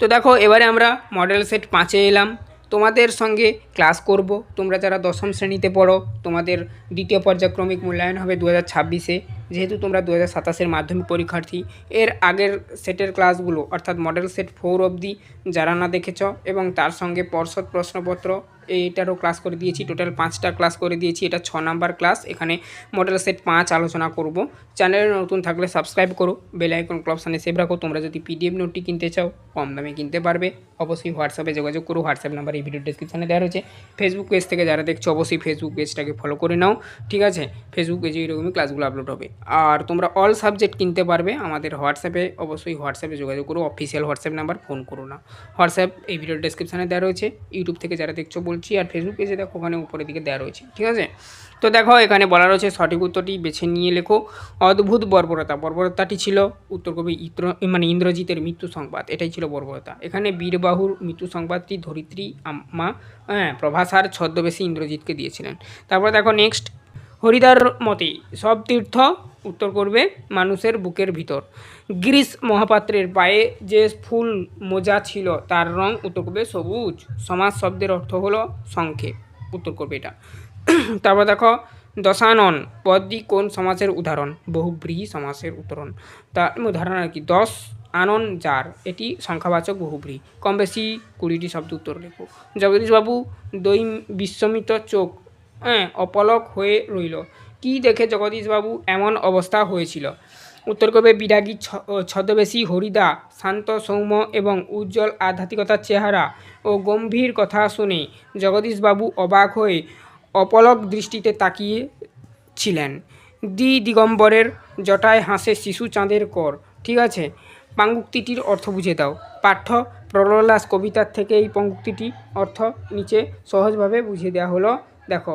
তো দেখো এবারে আমরা মডেল সেট 5-এ এলাম। তোমাদের সঙ্গে ক্লাস করব। তোমরা যারা দশম শ্রেণীতে পড়ো তোমাদের দ্বিতীয় পর্যায়ক্রমিক মূল্যায়ন হবে 2026-এ। যেহেতু তোমরা 2027-এর মাধ্যমিক পরীক্ষার্থী, এর আগের সেটের ক্লাসগুলো অর্থাৎ মডেল সেট 4 অবধি যারা না দেখেছ এবং তার সঙ্গে পর্ষদ প্রশ্নপত্র এইটারও ক্লাস করে দিয়েছি। টোটাল 5টা ক্লাস করে দিয়েছি, এটা 6 নাম্বার ক্লাস। এখানে মডেল সেট 5 আলোচনা করব। চ্যানেলে নতুন থাকলে সাবস্ক্রাইব করো, বেল আইকন অপশানে সেভ রাখো। তোমরা যদি পিডিএফ নোটটি কিনতে চাও কম দামে কিনতে পারবে। অবশ্যই হোয়াটসঅ্যাপে যোগাযোগ করো, হোয়াটসঅ্যাপ নাম্বার এই ভিডিও ডেসক্রিপশানে দেওয়া রয়েছে। ফেসবুক পেজ থেকে যারা দেখছো অবশ্যই ফেসবুক পেজটাকে ফলো করে নাও, ঠিক আছে? ফেসবুক পেজে এরকমই ক্লাসগুলো আপলোড হবে। আর তোমরা অল সাবজেক্ট কিনতে পারবে আমাদের হোয়াটসঅ্যাপে, অবশ্যই হোয়াটসঅ্যাপে যোগাযোগ করো। অফিসিয়াল হোয়াটসঅ্যাপ নাম্বার, ফোন করো না। হোয়াটসঅ্যাপ এই ভিডিও ডেসক্রিপশানে দেওয়া রয়েছে। ইউটিউব থেকে যারা দেখছো বলছি, আর ফেসবুক পেজে দেখো ওখানে উপরের দিকে দেওয়া রয়েছে, ঠিক আছে? তো দেখো এখানে বলা রয়েছে সঠিক উত্তরটি বেছে নিয়ে লেখো। অদ্ভুত বর্বরতা, বর্বরতাটি ছিল উত্তরকবি ইন্দ্রজিতের মৃত্যু সংবাদ, এটাই ছিল বর্বরতা। এখানে বীরবাহুর মৃত্যু সংবাদটি ধরিত্রী মা প্রভাসার ছদ্মবেশী ইন্দ্রজিৎকে দিয়েছিলেন। তারপর দেখো নেক্সট, হরিদার মতে সব তীর্থ উত্তর করবে মানুষের বুকের ভিতর। গিরিশ মহাপাত্রের পায়ে যে ফুল মোজা ছিল তার রং উত্তর করবে সবুজ। সমাজ শব্দের অর্থ হলো সংক্ষেপ, উত্তর করবে এটা। তারপর দেখো দশানন পদটি কোন সমাসের উদাহরণ? বহুব্রীহি সমাসের উদাহরণ। তার উদাহরণ আর কি? দশ আনন যার, এটি সংখ্যাবাচক বহুব্রীহি। কম বেশি 20টি শব্দ উত্তর লেখো। জগদীশবাবু বিস্মিত চোখ অপলক হয়ে রইল। কি দেখে জগদীশবাবু এমন অবস্থা হয়েছিল? উত্তর করবে বিরাগী ছদ্মবেশী হরিদা শান্ত সৌম্য এবং উজ্জ্বল আধ্যাত্মিকতার চেহারা ও গম্ভীর কথা শুনে জগদীশবাবু অবাক হয়ে অপলক দৃষ্টিতে তাকিয়ে ছিলেন। দিগম্বরের জটায় হাসে শিশু চাঁদের কর, ঠিক আছে? পাঙ্গুক্তিটির অর্থ বুঝে দাও। পাঠ্য প্রললাস কবিতার থেকে এই পঙ্ক্তিটির অর্থ নিচে সহজভাবে বুঝিয়ে দেওয়া হলো। দেখো,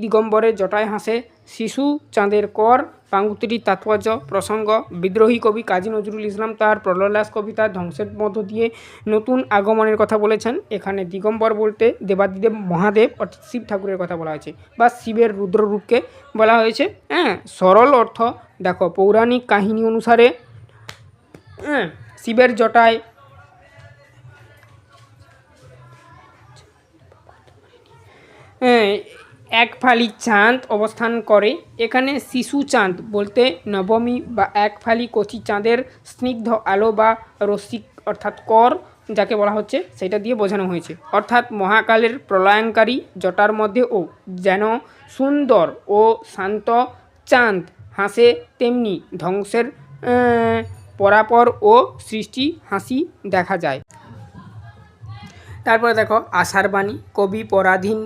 দিগম্বরের জটায় হাসে শিশু চাঁদের কর। পাঙ্গুক্তিটির তাৎপর্য প্রসঙ্গ, বিদ্রোহী কবি কাজী নজরুল ইসলাম তার প্রললাস কবিতার ধ্বংসের মধ্য দিয়ে নতুন আগমনের কথা বলেছেন। এখানে দিগম্বর বলতে দেবাদিদেব মহাদেব অর্থাৎ শিব ঠাকুরের কথা বলা হয়েছে, বা শিবের রুদ্ররূপকে বলা হয়েছে। সরল অর্থ দেখো, পৌরাণিক কাহিনী অনুসারে শিবের জটায় এক ফালি চাঁদ অবস্থান করে। এখানে শিশু চাঁদ বলতে নবমী বা এক ফালি কচি চাঁদের স্নিগ্ধ আলো বা রশ্মি অর্থাৎ কর যাকে বলা হচ্ছে সেটা দিয়ে বোঝানো হয়েছে। অর্থাৎ মহাকালের প্রলয়ঙ্কারী জটার মধ্যেও যেন সুন্দর ও শান্ত চাঁদ হাসে, তেমনি ধ্বংসের পরাপর ও সৃষ্টি হাসি দেখা যায়। তারপরে দেখো আষাঢ় বাণী, কবি পরাধীন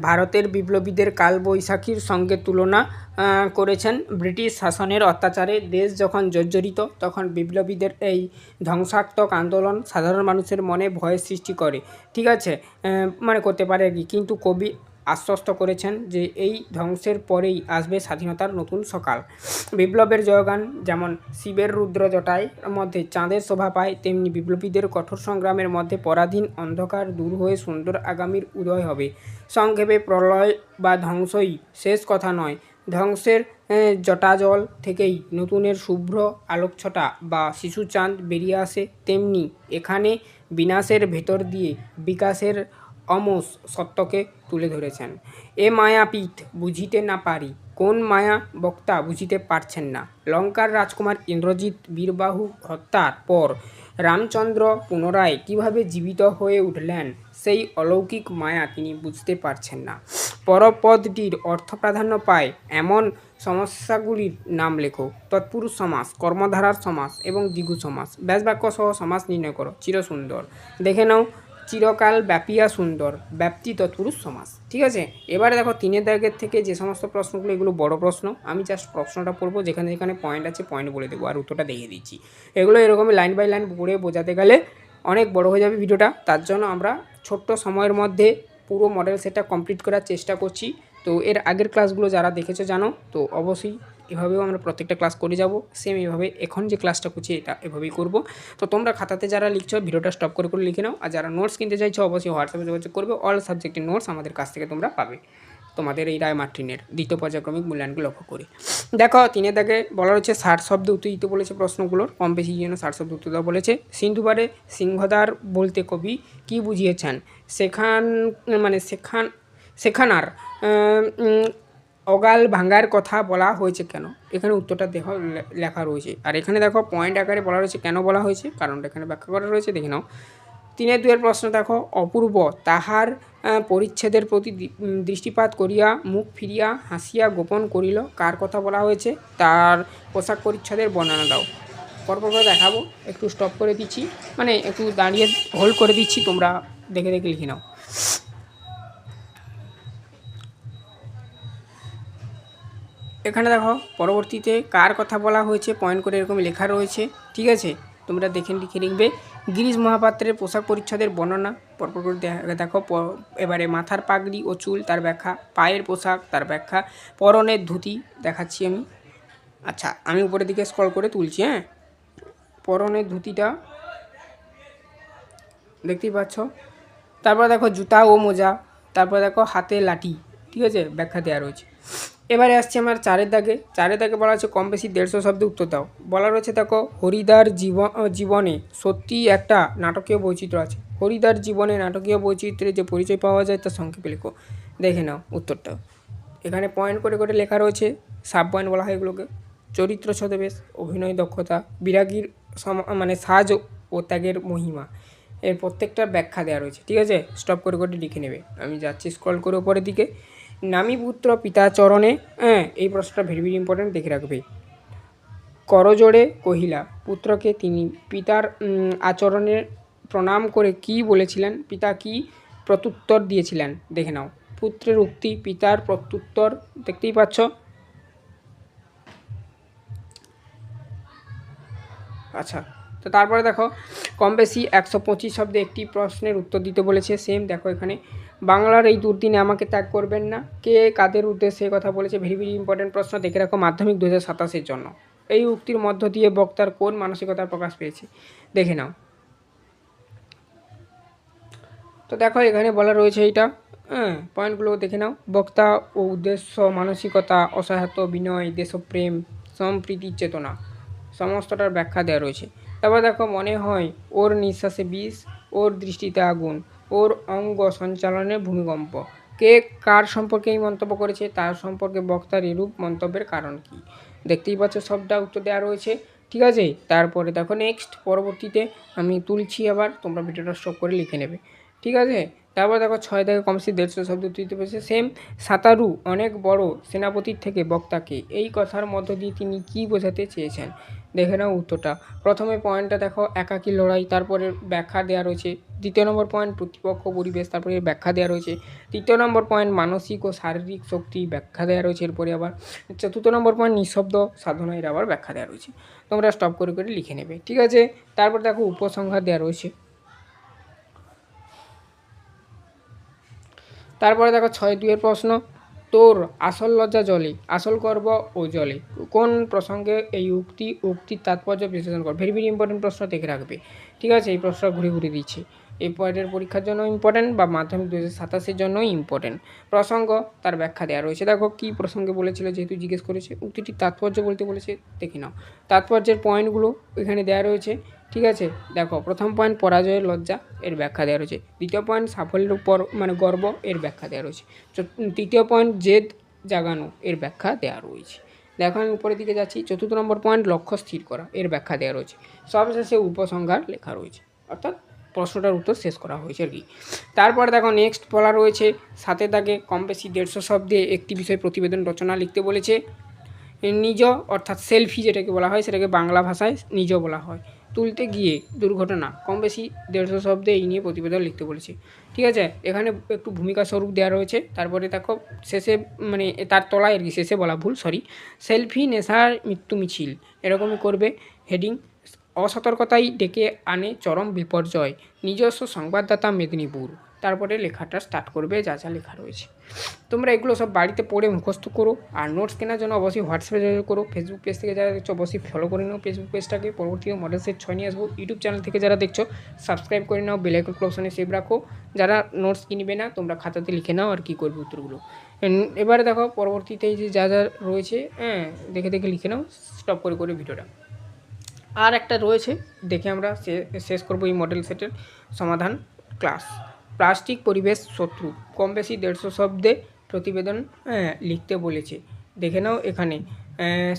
ভারতের বিপ্লবীদের কালবৈশাখীর সঙ্গে তুলনা করেছেন। ব্রিটিশ শাসনের অত্যাচারে দেশ যখন জর্জরিত তখন বিপ্লবীদের এই ধ্বংসাত্মক আন্দোলন সাধারণ মানুষের মনে ভয়ের সৃষ্টি করে, ঠিক আছে? মানে করতে পারে আর কি। কিন্তু কবি আশ্বস্ত করেছেন যে এই ধ্বংসের পরেই আসবে স্বাধীনতার নতুন সকাল। বিপ্লবের জয়গান যেমন শিবের রুদ্র জটায় মধ্যে চাঁদের শোভা পায়, তেমনি বিপ্লবীদের কঠোর সংগ্রামের মধ্যে পরাধীন অন্ধকার দূর হয়ে সুন্দর আগামীর উদয় হবে। সংক্ষেপে প্রলয় বা ধ্বংসই শেষ কথা নয়, ধ্বংসের জটাজল থেকেই নতুনের শুভ্র আলোকছটা বা শিশু চাঁদ বেরিয়ে আসে। তেমনি এখানে বিনাশের ভেতর দিয়ে বিকাশের অমোস সত্যকে তুলে ধরেছেন। এ মায়াপীঠ বুঝিতে না পারি, কোন মায়া বক্তা বুঝিতে পারছেন না। লঙ্কার রাজকুমার ইন্দ্রজিৎ বীরবাহু হত্যার পর রামচন্দ্র পুনরায় কীভাবে জীবিত হয়ে উঠলেন সেই অলৌকিক মায়া তিনি বুঝতে পারছেন না। পরপদটির অর্থ প্রাধান্য পায় এমন সমস্যাগুলির নাম লেখো। তৎপুরুষ সমাস, কর্মধারার সমাস এবং দ্বিগু সমাস। ব্যাসবাক্য সহ সমাস নির্ণয় করো। চিরসুন্দর, দেখে নাও, চিরকাল ব্যাপিয়া সুন্দর, ব্যাপ্তি তৎপুরুষ সমাস, ঠিক আছে? এবারে দেখো 3 দাগের থেকে যে সমস্ত প্রশ্নগুলো এগুলো বড় প্রশ্ন, আমি জাস্ট প্রশ্নটা পড়বো, যেখানে যেখানে পয়েন্ট আছে পয়েন্ট বলে দেবো আর উত্তরটা দেখিয়ে দিচ্ছি। এগুলো এরকমই লাইন বাই লাইন পড়ে বোঝাতে গেলে অনেক বড় হয়ে যাবে ভিডিওটা। তার জন্য আমরা ছোট্ট সময়ের মধ্যে পুরো মডেল সেটটা কমপ্লিট করার চেষ্টা করছি। তো এর আগের ক্লাসগুলো যারা দেখেছো জানো, তো অবশ্যই এভাবেও আমরা প্রত্যেকটা ক্লাস করে যাব। সেম এভাবে এখন যে ক্লাসটা করছি এটা এভাবেই করব। তো তোমরা খাতাতে যারা লিখছো ভিডিওটা স্টপ করে লিখে নাও, আর যারা নোটস কিনতে চাইছো অবশ্যই হোয়াটসঅ্যাপে যোগাযোগ করবে। অল সাবজেক্টের নোটস আমাদের কাছ থেকে তোমরা পাবে। তোমাদের এই রায় মার্টিনের দ্বিতীয় পর্যায়ক্রমিক মূল্যায়নকে লক্ষ্য করে। দেখো 3 দাগে বলা রয়েছে 60 শব্দে উত্তর দিতে বলেছে প্রশ্নগুলোর, কম বেশি জন্য 60 শব্দে উত্তর দেওয়া বলেছে। সিন্ধুবারে সিংহদ্বার বলতে কবি কি বুঝিয়েছেন? সেখানার অগাল ভাঙ্গার কথা বলা হয়েছে কেন? এখানে উত্তরটা দেখো লেখা রয়েছে, আর এখানে দেখো পয়েন্ট আকারে বলা রয়েছে কেন বলা হয়েছে, কারণটা এখানে ব্যাখ্যা করা রয়েছে, দেখে নাও। 3-2 প্রশ্ন দেখো, অপূর্ব তাহার পরিচ্ছেদের প্রতি দৃষ্টিপাত করিয়া মুখ ফিরিয়া হাসিয়া গোপন করিল, কার কথা বলা হয়েছে? তার পোশাক পরিচ্ছদের বর্ণনা দাও। পরপর দেখাবো, একটু স্টপ করে দিচ্ছি, মানে একটু দাঁড়িয়ে হোল্ড করে দিচ্ছি, তোমরা দেখে দেখে লিখে নাও। এখানে দেখো পরবর্তীতে কার কথা বলা হয়েছে পয়েন্ট করে এরকম লেখা রয়েছে, ঠিক আছে, তোমরা দেখে লিখে লিখবে। গিরিশ মহাপাত্রের পোশাক পরিচ্ছদের বর্ণনা, পরপর করে দেখো। এবারে মাথার পাগড়ি ও চুল তার ব্যাখ্যা, পায়ের পোশাক তার ব্যাখ্যা, পরনের ধুতি দেখাচ্ছি আমি। আচ্ছা, আমি উপরের দিকে স্ক্রল করে তুলছি, হ্যাঁ। পরনের ধুতিটা দেখতেই পাচ্ছ। তারপর দেখো জুতা ও মোজা, তারপর দেখো হাতে লাঠি, ঠিক আছে, ব্যাখ্যা দেওয়া রয়েছে। এবারে আসছে আমার 4 দাগে বলা হচ্ছে কম বেশি 150 শব্দে উত্তর দাও। বলা রয়েছে দেখো, হরিদার জীবনে সত্যি একটা নাটকীয় বৈচিত্র্য আছে। হরিদার জীবনে নাটকীয় বৈচিত্র্যের যে পরিচয় পাওয়া যায় তার সংক্ষেপে লেখো। দেখে নাও উত্তরটা, এখানে পয়েন্ট করে করে লেখা রয়েছে, সাব পয়েন্ট বলা হয় এগুলোকে। চরিত্র ছদ্মবেশ, অভিনয় দক্ষতা, বিরাগীর সাজ ও ত্যাগের মহিমা, এর প্রত্যেকটার ব্যাখ্যা দেওয়া রয়েছে, ঠিক আছে। স্টপ করে করে লিখে নেবে, আমি যাচ্ছি স্ক্রল করে উপরের দিকে। নামী পুত্র পিতা চরণে, হ্যাঁ, এই প্রশ্নটা ভেরি ভেরি ইম্পর্টেন্ট, দেখে রাখবে। করজোড়ে কহিলা, পুত্রকে তিনি পিতার আচরণে প্রণাম করে কি বলেছিলেন? পিতা কি প্রত্যুত্তর দিয়েছিলেন? দেখে নাও। পুত্রের উক্তি, পিতার প্রত্যুত্তর, দেখতেই পাচ্ছ। আচ্ছা, তো তারপরে দেখো কম বেশি 125 শব্দে একটি প্রশ্নের উত্তর দিতে বলেছে। সেম দেখো এখানে, বাংলার এই দুর্দিনে আমাকে ত্যাগ করবেন না, কে কাদের উদ্দেশ্যে কথা বলেছে? ভেরি ভেরি ইম্পর্টেন্ট প্রশ্ন, দেখে রাখো, মাধ্যমিক 2027-এর জন্য। এই উক্তির মধ্য দিয়ে বক্তার কোন মানসিকতার প্রকাশ পেয়েছে? দেখে নাও। তো দেখো এখানে বলা রয়েছে এইটা, হ্যাঁ, পয়েন্টগুলো দেখে নাও। বক্তা ও উদ্দেশ্য, মানসিকতা, অসহায়ত্ব, বিনয়, দেশপ্রেম, সম্প্রীতির চেতনা, সমস্তটার ব্যাখ্যা দেওয়া রয়েছে। তারপর দেখো, মনে হয় ওর নিঃশ্বাসে বিষ, ওর দৃষ্টিতে আগুন, ওর অঙ্গ সঞ্চালনে ভূমিকম্প, কে কার সম্পর্কে এই মন্তব্য করেছে? তার সম্পর্কে বক্তার এরূপ মন্তব্যের কারণ কি? দেখতেই পাচ্ছ সবটা উত্তর দেওয়া রয়েছে, ঠিক আছে। তারপরে দেখো নেক্সট, পরবর্তীতে আমি তুলছি আবার, তোমরা ভিডিওটা স্টপ করে লিখে নেবে, ঠিক আছে। তারপর দেখো 6 থেকে কম বেশি 150 শব্দ দিতে পেরেছে। সেম, সাঁতারু অনেক বড় সেনাপতির থেকে বক্তাকে, এই কথার মধ্য দিয়ে তিনি কি বোঝাতে চেয়েছেন? দেখে নাও উত্তরটা। প্রথমে পয়েন্টটা দেখো, একাকী লড়াই, তারপরে ব্যাখ্যা দেওয়া রয়েছে। দ্বিতীয় নম্বর পয়েন্ট প্রতিপক্ষ পরিবেশ, তারপরে ব্যাখ্যা দেওয়া রয়েছে। তৃতীয় নম্বর পয়েন্ট মানসিক ও শারীরিক শক্তি, ব্যাখ্যা দেওয়া রয়েছে। এরপরে আবার চতুর্থ নম্বর পয়েন্ট নিঃশব্দ সাধনার আবার ব্যাখ্যা দেওয়া রয়েছে। তোমরা স্টপ করে করে লিখে নেবে, ঠিক আছে। তারপর দেখো উপসংহার দেওয়া রয়েছে। তারপরে দেখো 6-2 প্রশ্ন, তোর আসল লজ্জা জলে, আসল গর্ব ও জলে, কোন প্রসঙ্গে এই উক্তির তাৎপর্য বিশ্লেষণ কর। ভেরি ভেরি ইম্পর্টেন্ট প্রশ্ন, দেখে রাখবে, ঠিক আছে। এই প্রশ্নটা ঘুরে ঘুরে দিচ্ছি, এই পয়েন্টের পরীক্ষার জন্য ইম্পর্টেন্ট বা মাধ্যমিক 2027-এর জন্যই ইম্পর্টেন্ট। প্রসঙ্গ, তার ব্যাখ্যা দেওয়া রয়েছে। দেখো কী প্রসঙ্গে বলেছিল, যেহেতু জিজ্ঞেস করেছে, উক্তিটির তাৎপর্য বলতে বলেছে, দেখে নাও। তাৎপর্যের পয়েন্টগুলো এখানে দেওয়া রয়েছে, ঠিক আছে। দেখো প্রথম পয়েন্ট পরাজয়ের লজ্জা, এর ব্যাখ্যা দেওয়া রয়েছে। দ্বিতীয় পয়েন্ট সাফল্যের উপর গর্ব, এর ব্যাখ্যা দেওয়া রয়েছে। তৃতীয় পয়েন্ট জেদ জাগানো, এর ব্যাখ্যা দেওয়া রয়েছে। দেখো আমি উপরের দিকে যাচ্ছি। চতুর্থ নম্বর পয়েন্ট লক্ষ্য স্থির করা, এর ব্যাখ্যা দেওয়া রয়েছে। সবশেষে উপসংহার লেখা রয়েছে, অর্থাৎ প্রশ্নটার উত্তর শেষ করা হয়েছে আর কি। তারপর দেখো নেক্সট বলা রয়েছে 7 দাগে কম বেশি 150 শব্দে একটি বিষয় প্রতিবেদন রচনা লিখতে বলেছে। নিজ অর্থাৎ সেলফি যেটাকে বলা হয়, সেটাকে বাংলা ভাষায় নিজ বলা হয়। তুলতে গিয়ে দুর্ঘটনা, কম বেশি 150 শব্দে এই নিয়ে প্রতিবেদন লিখতে বলেছে, ঠিক আছে। এখানে একটু ভূমিকা স্বরূপ দেওয়া রয়েছে। তারপরে দেখো শেষে, তার তলায় আর কি, শেষে বলা ভুল, সরি, সেলফি নেশার মৃত্যু মিছিল, এরকমই করবে হেডিং। অসতর্কতাই ডেকে আনে চরম বিপর্যয়, নিজস্ব সংবাদদাতা মেদিনীপুর, তারপরে লেখাটা স্টার্ট করবে যা যা লেখা রয়েছে। তোমরা এগুলো সব বাড়িতে পড়ে মুখস্থ করো। আর নোটস কেনার জন্য অবশ্যই হোয়াটসঅ্যাপে যোগাযোগ করো। ফেসবুক পেজ থেকে যারা দেখছো অবশ্যই ফলো করে নাও ফেসবুক পেজটাকে। পরবর্তীতে মডেল সেট 6 নিয়ে আসবো। ইউটিউব চ্যানেল থেকে যারা দেখছো সাবস্ক্রাইব করে নাও, বেল আইকন অপশনে সেভ রাখো। যারা নোটস কিনবে না তোমরা খাতাতে লিখে নাও আর কী করবে উত্তরগুলো। এবারে দেখো পরবর্তীতে যে যা যা রয়েছে দেখে দেখে লিখে নাও স্টপ করে করে ভিডিওটা। আর একটা রয়েছে দেখে আমরা শেষ করবো এই মডেল সেটের সমাধান ক্লাস। প্লাস্টিক পরিবেশ শত্রু, কম বেশি 150 শব্দে প্রতিবেদন লিখতে বলেছে। দেখে নাও এখানে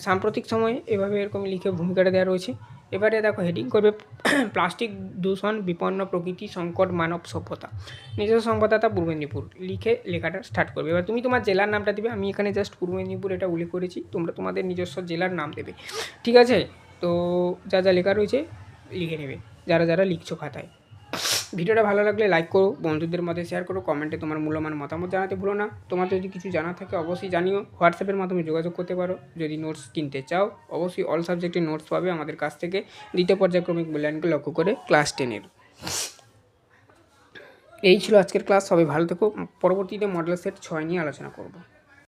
সাম্প্রতিক সময়ে এভাবে এরকম লিখে ভূমিকাটা দেওয়া রয়েছে। এবারে দেখো হেডিং করবে প্লাস্টিক দূষণ বিপন্ন প্রকৃতি সংকট মানব সভ্যতা। নিজস্ব সংবাদদাতা পূর্ব মেদিনীপুর লিখে লেখাটা স্টার্ট করবে। এবার তুমি তোমার জেলার নামটা দেবে। আমি এখানে জাস্ট পূর্ব মেদিনীপুর এটা উল্লেখ করেছি, তোমরা তোমাদের নিজস্ব জেলার নাম দেবে, ঠিক আছে? তো যা যা লেখা রয়েছে লিখে নেবে যারা যারা লিখছো খাতায়। ভিডিওটা ভালো লাগলে লাইক করো, বন্ধুদের মধ্যে শেয়ার করো, কমেন্টে তোমার মূল্যবান মতামত জানাতে ভুলো না। তোমার যদি কিছু জানা থাকে অবশ্যই জানিও। হোয়াটসঅ্যাপের মাধ্যমে যোগাযোগ করতে পারো। যদি নোটস কিনতে চাও অবশ্যই অল সাবজেক্টের নোটস পাবে আমাদের কাছ থেকে, দ্বিতীয় পর্যায়ক্রমিক মূল্যায়নকে লক্ষ্য করে ক্লাস 10-এর। এই ছিল আজকের ক্লাস। সবাই ভালো থেকো। পরবর্তীতে মডেল সেট 6 নিয়ে আলোচনা করব।